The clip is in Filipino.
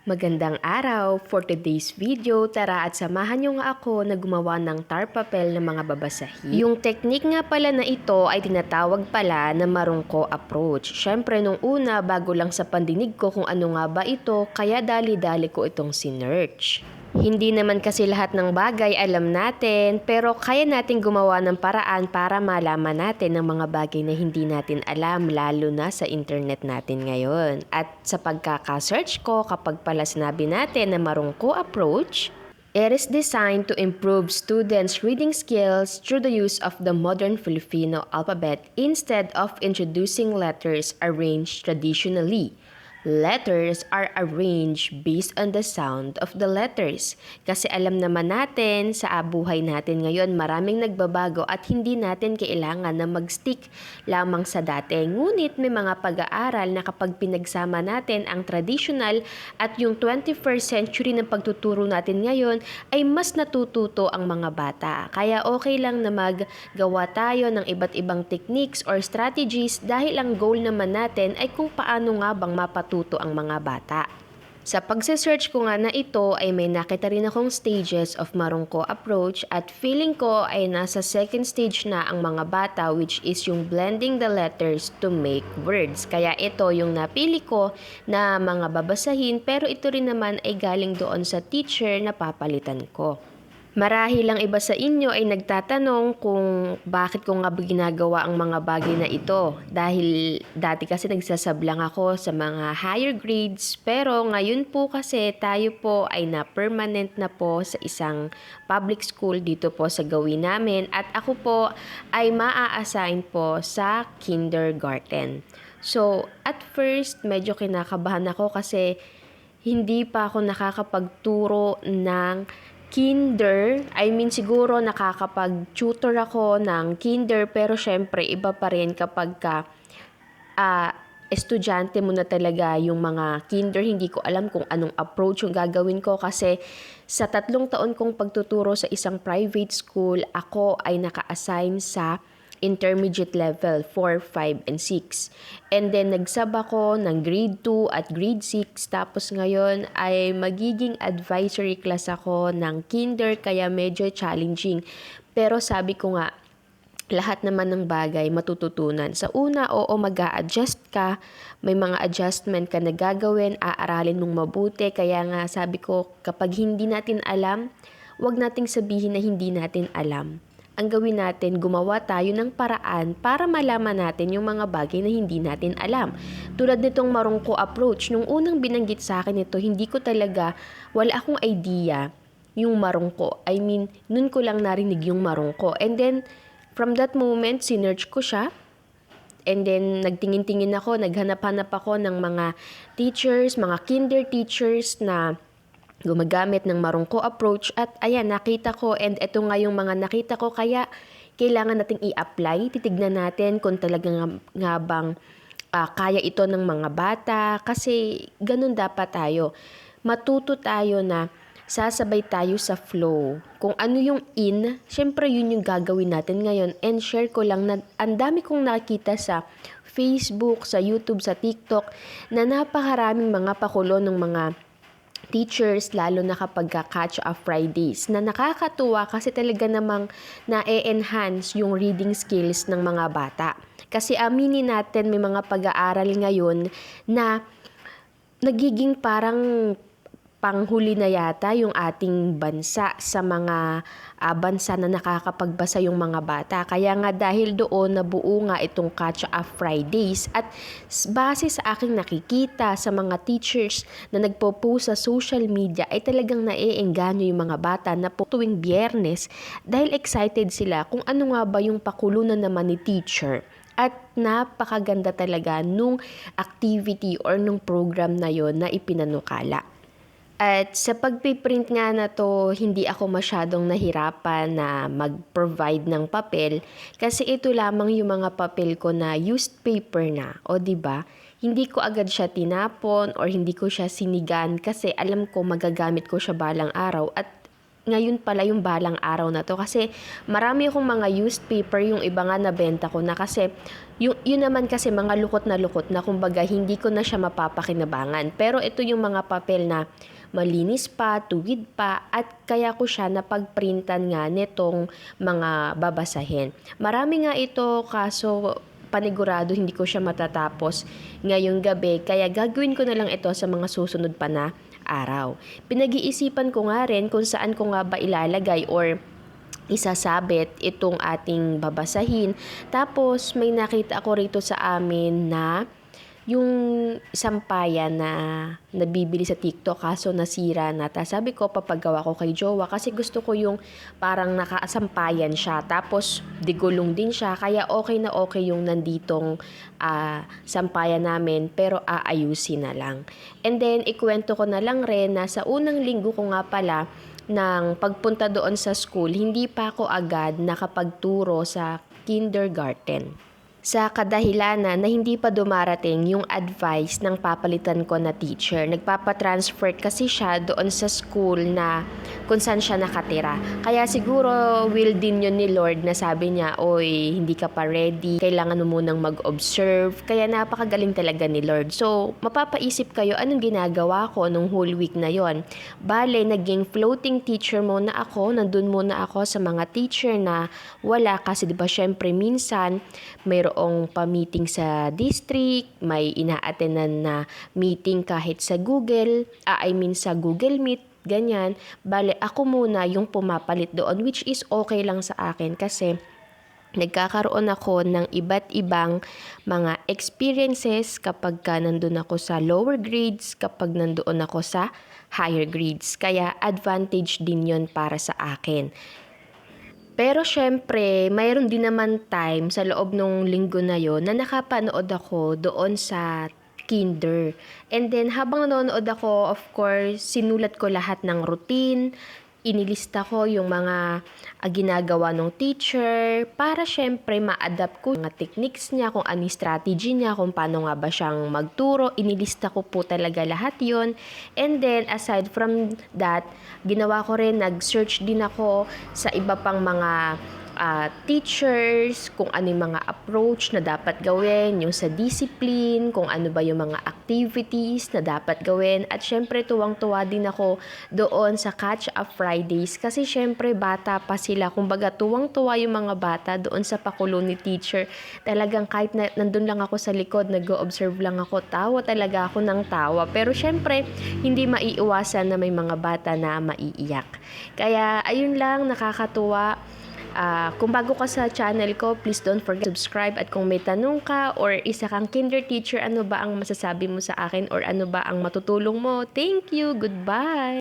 Magandang araw! For today's video, tara at samahan nyo nga ako na gumawa ng tar papel ng mga babasahin. Yung technique nga pala na ito ay tinatawag pala na marungko approach. Syempre nung una, bago lang sa pandinig ko kung ano nga ba ito, kaya dali-dali ko itong sinearch. Hindi naman kasi lahat ng bagay alam natin, pero kaya nating gumawa ng paraan para malaman natin ng mga bagay na hindi natin alam, lalo na sa internet natin ngayon. At sa pagkaka-search ko, kapag pala sinabi natin na marungko approach, it is designed to improve students' reading skills through the use of the modern Filipino alphabet instead of introducing letters arranged traditionally. Letters are arranged based on the sound of the letters. Kasi alam naman natin sa buhay natin ngayon maraming nagbabago at hindi natin kailangan na mag-stick lamang sa dati. Ngunit may mga pag-aaral na kapag pinagsama natin ang traditional at yung 21st century ng pagtuturo natin ngayon ay mas natututo ang mga bata. Kaya okay lang na maggawa tayo ng iba't ibang techniques or strategies dahil ang goal naman natin ay kung paano nga bang mapatuto ang mga bata. Sa pagse-search ko nga na ito ay may nakita rin akong stages of marungko approach at feeling ko ay nasa second stage na ang mga bata, which is yung blending the letters to make words. Kaya ito yung napili ko na mga babasahin, pero ito rin naman ay galing doon sa teacher na papalitan ko. Marahil ang iba sa inyo ay nagtatanong kung bakit ko nga ginagawa ang mga bagay na ito. Dahil dati kasi nagsasablang ako sa mga higher grades, pero ngayon po kasi tayo po ay na-permanent na po sa isang public school dito po sa gawin namin. At ako po ay maa-assign po sa kindergarten. So, at first, medyo kinakabahan ako kasi hindi pa ako nakakapagturo ng siguro nakakapag-tutor ako ng kinder, pero syempre iba pa rin kapag estudyante mo na talaga yung mga kinder. Hindi ko alam kung anong approach yung gagawin ko kasi sa 3 taon kong pagtuturo sa isang private school, ako ay naka-assign sa intermediate level 4, 5, and 6. And then nagsab ako ng grade 2 at grade 6, tapos ngayon ay magiging advisory class ako ng kinder, kaya medyo challenging. Pero sabi ko nga, lahat naman ng bagay matututunan. Sa una, oo, mag-a-adjust ka, may mga adjustment ka na gagawin, aaralin mong mabuti. Kaya nga sabi ko, kapag hindi natin alam, wag nating sabihin na hindi natin alam. Ang gawin natin, gumawa tayo ng paraan para malaman natin yung mga bagay na hindi natin alam. Tulad nitong marungko approach, nung unang binanggit sa akin ito, hindi ko talaga, wala akong idea yung marungko. Nun ko lang narinig yung marungko. And then, from that moment, sinearch ko siya. And then, nagtingin-tingin ako, naghanap-hanap ako ng mga teachers, mga kinder teachers na gumagamit ng marungko approach, at ayan, nakita ko, and ito nga yung mga nakita ko, kaya kailangan nating i-apply. Titignan natin kung talagang nga bang kaya ito ng mga bata, kasi ganun dapat tayo. Matuto tayo na sasabay tayo sa flow. Kung ano yung in, syempre yun yung gagawin natin ngayon. And share ko lang na ang dami kong nakita sa Facebook, sa YouTube, sa TikTok, na napakaraming mga pakulo ng mga teachers, lalo na kapag catch-up Fridays, na nakakatuwa kasi talaga namang na-enhance yung reading skills ng mga bata. Kasi aminin natin, may mga pag-aaral ngayon na nagiging parang panghuli na yata yung ating bansa sa mga bansa na nakakapagbasa yung mga bata. Kaya nga dahil doon nabuo nga itong Catch-up Fridays, at base sa aking nakikita sa mga teachers na nagpo-post sa social media ay talagang naiengganyo yung mga bata na po tuwing Biyernes dahil excited sila kung ano nga ba yung pakulunan naman ni teacher. At napakaganda talaga nung activity or nung program na yon na ipinanukala. At sa pagpiprint nga na to, hindi ako masyadong nahirapan na mag-provide ng papel kasi ito lamang yung mga papel ko na used paper na, o diba? Hindi ko agad siya tinapon or hindi ko siya sinigan kasi alam ko magagamit ko siya balang araw, at ngayon pala yung balang araw na to. Kasi marami akong mga used paper, yung iba nga nabenta ko na kasi yun naman kasi mga lukot na kumbaga hindi ko na siya mapapakinabangan. Pero ito yung mga papel na malinis pa, tuwid pa, at kaya ko siya napagprintan nga nitong mga babasahin. Marami nga ito kaso panigurado hindi ko siya matatapos ngayong gabi, kaya gagawin ko na lang ito sa mga susunod pa na araw. Pinag-iisipan ko nga rin kung saan ko nga ba ilalagay or isasabit itong ating babasahin. Tapos may nakita ako rito sa amin na yung sampayan na nabibili sa TikTok kaso nasira na. Sabi ko papagawa ko kay jowa kasi gusto ko yung parang nakasampayan siya. Tapos digulong din siya kaya okay na okay yung nanditong sampayan namin pero aayusin na lang. And then ikwento ko na lang rin na sa unang linggo ko nga pala ng pagpunta doon sa school, hindi pa ako agad nakapagturo sa kindergarten. Sa kadahilanan na hindi pa dumarating yung advice ng papalitan ko na teacher. Nagpapatransfer kasi siya doon sa school na kung saan siya nakatira. Kaya siguro will din yun ni Lord na sabi niya, oy, hindi ka pa ready, kailangan mo munang mag-observe. Kaya napakagaling talaga ni Lord. So, mapapaisip kayo, anong ginagawa ko nung whole week na yon? Bale, naging floating teacher muna ako, nandun muna ako sa mga teacher na wala kasi diba syempre minsan mayroong pa-meeting sa district, may ina-attendan na meeting kahit sa sa Google Meet, ganyan. Bale, ako muna yung pumapalit doon, which is okay lang sa akin kasi nagkakaroon ako ng iba't ibang mga experiences kapag ka nandun ako sa lower grades, kapag nandun ako sa higher grades. Kaya advantage din yon para sa akin. Pero syempre, mayroon din naman time sa loob ng linggo na yon na nakapanood ako doon sa kinder. And then habang nanonood ako, of course, sinulat ko lahat ng routine, inilista ko yung mga ginagawa ng teacher para syempre ma-adapt ko mga techniques niya, kung ano yung strategy niya, kung paano nga ba siyang magturo. Inilista ko po talaga lahat yon. And then aside from that, ginawa ko rin, nag-search din ako sa iba pang mga teachers, kung ano yung mga approach na dapat gawin, yung sa discipline, kung ano ba yung mga activities na dapat gawin. At syempre tuwang-tuwa din ako doon sa Catch Up Fridays kasi syempre bata pa sila. Kumbaga tuwang-tuwa yung mga bata doon sa pakulo ni teacher. Talagang kahit nandun lang ako sa likod, nag-observe lang ako, tawa talaga ako ng tawa. Pero syempre hindi maiiwasan na may mga bata na maiiyak. Kaya ayun lang, nakakatuwa. Kung bago ka sa channel ko, please don't forget to subscribe, at kung may tanong ka or isa kang kinder teacher, ano ba ang masasabi mo sa akin or ano ba ang matutulong mo? Thank you! Goodbye!